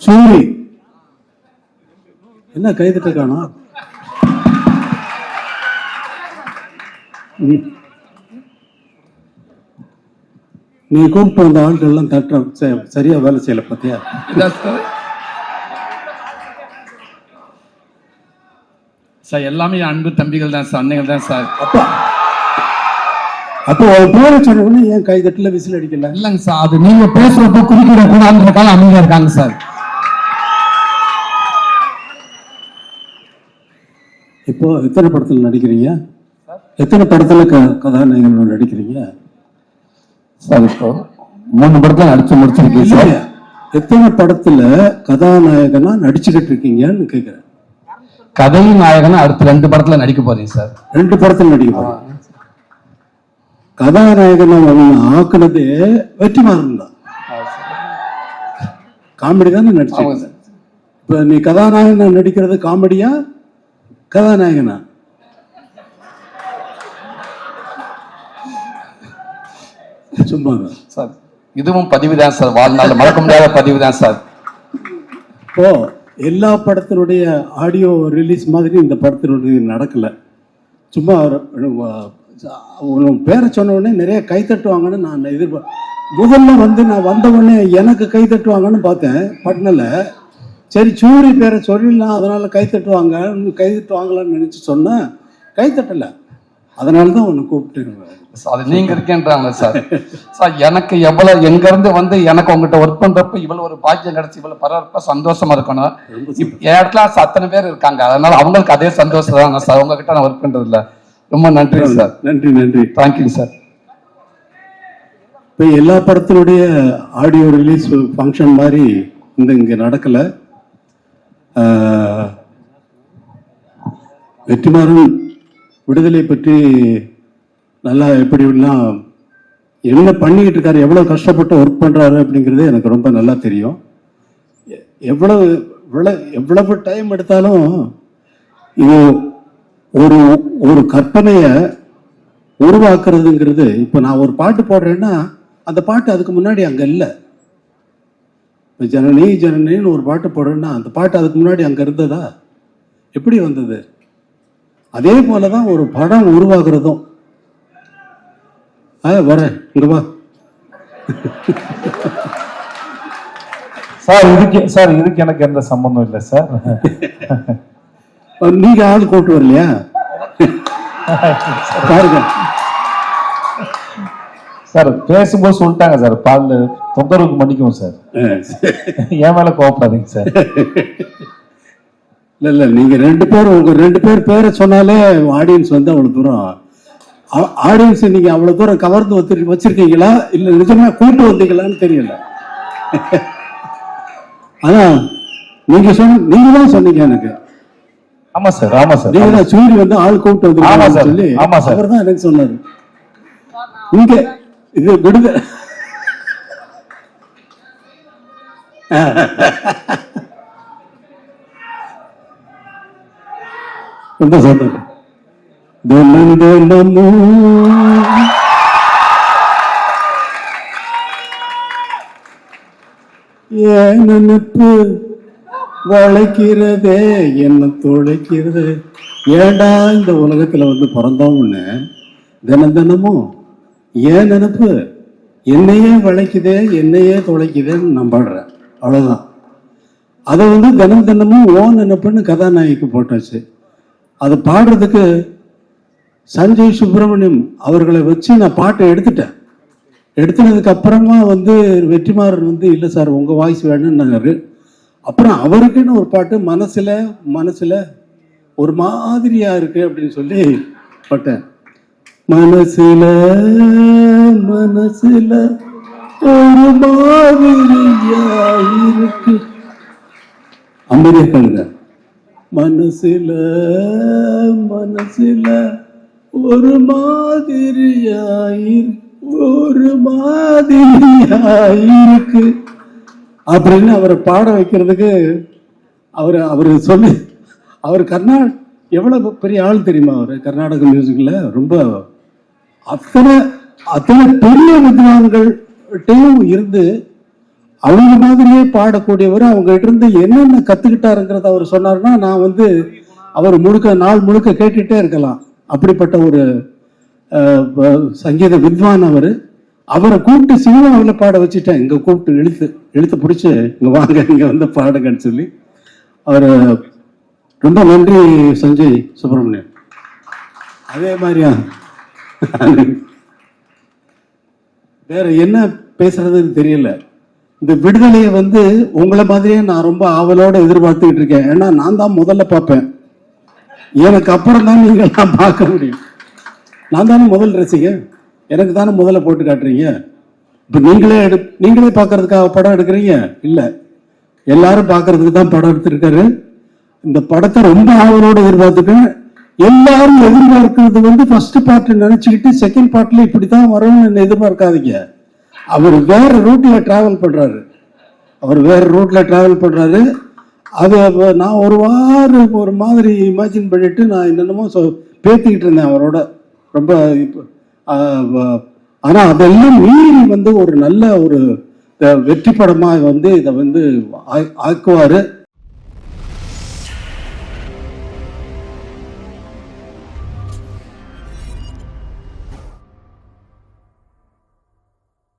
சூரி என்ன கைதிட்ட காணோம்? நீ கூப்பிட்டு வந்த ஆள்கள் எல்லாம் தட்ட சரியா வேலை செய்யல பத்தியா? சார் எல்லாமே அன்பு தம்பிகள் தான் சார், அன்னைகள் தான் சார். அப்போ பேர சொன்ன ஏன் கைதட்டல விசில் அடிக்கல? இல்லைங்க சார், அது நீங்க பேசுறப்ப குறுக்கிட கூடாதுன்றதுக்காக அமைதியா இருக்காங்க சார். இப்போ எத்தனை படத்துல நடிக்கிறீங்க? எத்தனை படத்துல கதாநாயகன் நடிக்கிறீங்க சார்? இப்போ 3 படத்துல நடிச்சு முடிச்சிருக்கீங்க சார். எத்தனை படத்துல கதாநாயகனா நடிச்சுக்கிட்டு இருக்கீங்கன்னு கேக்குறேன். கதை நாயகனா அடுத்த 2 படத்துல நடிக்க போறீங்க சார். 2 படத்துல நடிக்க போறீங்க. கதாநாயகனை ஆக்குனது வெற்றிமாறன் தான். காமெடி தானே நடிச்சு. இப்ப நீ கதாநாயகனா நடிக்கிறது காமெடியா கதாநாயகனா? சும்மா சார் இதுவும் பதிவு தான் சார், வாழ்நாள் மறக்க முடியாத பதிவு தான் சார். இப்போ எல்லா படத்தினுடைய ஆடியோ ரிலீஸ் மாதிரி இந்த படத்தினுடைய நடக்கல. சும்மா பேரை சொன்ன உடனே நிறைய கை தட்டுவாங்கன்னு நான் முதல்ல நான் வந்த உடனே எனக்கு கை தட்டுவாங்கன்னு பார்த்தேன் பட்னல. சரி சூரி பேரை சொல்லிடலாம், அதனால கை தட்டுவாங்களான்னு நினைச்சு சொன்னேன். கை தட்டல, அதனால தான் உன்னை கூப்பிட்டு. அது நீங்க இருக்கேன்றாங்க சார். சார் எனக்கு எவ்வளவு எங்க இருந்து எனக்கு உங்ககிட்ட ஒர்க் பண்றப்ப இவ்வளவு ஒரு பாக்கியம் கிடைச்சி இவ்வளவு பரவாயில்ல சந்தோஷமா இருக்கணும். என் இடத்துல அத்தனை பேர் இருக்காங்க, அதனால அவங்களுக்கு அதே சந்தோஷம் தாங்க சார். உங்ககிட்ட நான் ஒர்க் பண்றது இல்ல. ரொம்ப நன்றி சார். நன்றி நன்றி, தேங்க்யூ சார். இப்போ எல்லா படத்தினுடைய ஆடியோ ரிலீஸ் ஃபங்க்ஷன் மாதிரி இங்க நடக்கல. வெற்றிமாறன் விடுதலை பற்றி நல்லா எப்படிலாம் என்ன பண்ணிக்கிட்டு இருக்காரு, எவ்வளவு கஷ்டப்பட்டு ஒர்க் பண்றாரு அப்படிங்கிறது எனக்கு ரொம்ப நல்லா தெரியும். எவ்வளவு டைம் எடுத்தாலும் இது ஒரு ஒரு கற்பனையை உருவாக்குறதுங்கிறது. இப்போ நான் ஒரு பாட்டு போடுறேன்னா அந்த பாட்டு அதுக்கு முன்னாடி அங்க இல்லை. இப்போ ஜனனி ஜனனின்னு ஒரு பாட்டு போடுறேன்னா அந்த பாட்டு அதுக்கு முன்னாடி அங்க இருந்ததா? எப்படி வந்தது? அதே போலதான் ஒரு படம் உருவாக்குறதும். வரேன் இங்க வா சார். இதுக்கு எனக்கு எந்த சம்பந்தம் இல்லை சார். நீங்க ஆள் கூட்டு வரலையா? பாருங்க சார், பேசும்போது சொல்லிட்டாங்க சார், பால் தொந்தரவுக்கு மன்னிக்கும் சார். என் மேல கோவப்படாதீங்க சார். இல்ல நீங்க 2 பேர் உங்க 2 பேர் பேரை சொன்னாலே ஆடியன்ஸ் அவ்வளவு தூரம் ஆடியன்ஸ் நீங்க அவ்வளவு தூரம் கவர்ந்து வச்சிருக்கீங்களா இல்ல நிஜமா கூட்டு வந்தீங்களான்னு தெரியல. ஆனா நீங்க தான் சொன்னீங்க எனக்கு. ஆமா சார், ஆமா சார். நீங்க தான் சூரி ஆள் கூப்பிட்டு வந்து சொல்லி அவர் தான் எனக்கு சொன்னாரு. இங்க இது விடுத ரொம்ப சொன்னாரு. ஏன் நினைப்பு வளைக்கிறதே என்ன தொலைக்கிறது. ஏண்டா இந்த உலகத்துல பிறந்தோம்னு தினமும் ஏன் நினைப்பு என்னையே வளைக்குதே என்னையே தொலைக்குதேன்னு நான் பாடுறேன். அவ்வளவுதான். அதை தினமும் ஓ நினைப்புன்னு கதாநாயகிக்கு போட்டாச்சு. அதை பாடுறதுக்கு சஞ்சய் சுப்பிரமணியம் அவர்களை வச்சு நான் பாட்டை எடுத்துட்டேன். எடுத்துனதுக்கு அப்புறமா வெற்றிமாறன் இல்லை சார் உங்க வாய்ஸ் வேணும்னாரு. அப்புறம் அவருக்குன்னு ஒரு பாட்டு மனசுல ஒரு மாதிரியா இருக்கு அப்படின்னு சொல்லி பாட்டேன். மனசுல ஒரு மாதிரியா இருக்கு அமெரிக்காங்க. மனசுல ஒரு மாதிரியாயிருக்கு அப்படின்னு அவரை பாட வைக்கிறதுக்கு அவரு சொல்லி அவர் எவ்வளவு பெரிய ஆள் தெரியுமா? அவரு கர்நாடக மியூசிக்ல ரொம்ப அத்தனை பெரிய வித்வான்கள்ட்டையும் இருந்து அவங்க மாதிரியே பாடக்கூடியவர். அவங்க கிட்ட இருந்து என்னென்ன கத்துக்கிட்டாருங்கிறத அவர் சொன்னாருன்னா நான் வந்து அவர் நாள் முழுக்க கேட்டுட்டே இருக்கலாம். அப்படிப்பட்ட ஒரு சங்கீத வித்வான் அவர். அவரை கூப்பிட்டு சினிமாவில் பாட வச்சுட்டேன். இங்க கூப்பிட்டு இழுத்து பிடிச்சி இங்க வாங்க, இங்க வந்து பாடுங்கன்னு சொல்லி. அவர் ரொம்ப நன்றி சஞ்சய் சுப்பிரமணியன். அதே மாதிரியா வேற என்ன பேசுறதுன்னு தெரியல. இந்த விடுதலையை வந்து உங்களை மாதிரியே நான் ரொம்ப ஆவலோட எதிர்பார்த்துக்கிட்டு இருக்கேன். ஏன்னா நான் தான் முதல்ல பார்ப்பேன். எனக்கு அப்புறம் தான் நீங்க எல்லாம் பார்க்க முடியும். நான் தானே முதல் ரசிகன், எனக்கு தானே முதல்ல போட்டு காட்டுறீங்க. இப்ப நீங்களே பார்க்கறதுக்காக படம் எடுக்கிறீங்க இல்ல, எல்லாரும் பார்க்கறதுக்கு தான் படம் எடுத்திருக்காரு. இந்த படத்தை ரொம்ப ஆவலோட எதிர்பார்த்துட்டேன். எல்லாரும் எதிர்பார்க்கிறது வந்து ஃபர்ஸ்ட் பார்ட் நினைச்சுக்கிட்டு செகண்ட் பார்ட்ல இப்படித்தான் வரும்னு எதிர்பார்க்காதீங்க. அவர் வேற ரூட்ல டிராவல் பண்றாரு. அது நான் ஒரு மாதிரி இமேஜின் பண்ணிட்டு நான் என்னென்னமோ பேத்திக்கிட்டு இருந்தேன் அவரோட ரொம்ப. ஆனா அதெல்லாம் மீறி வந்து ஒரு நல்ல ஒரு வெற்றி படமா வந்து இதை வந்து ஆக்குவாரு.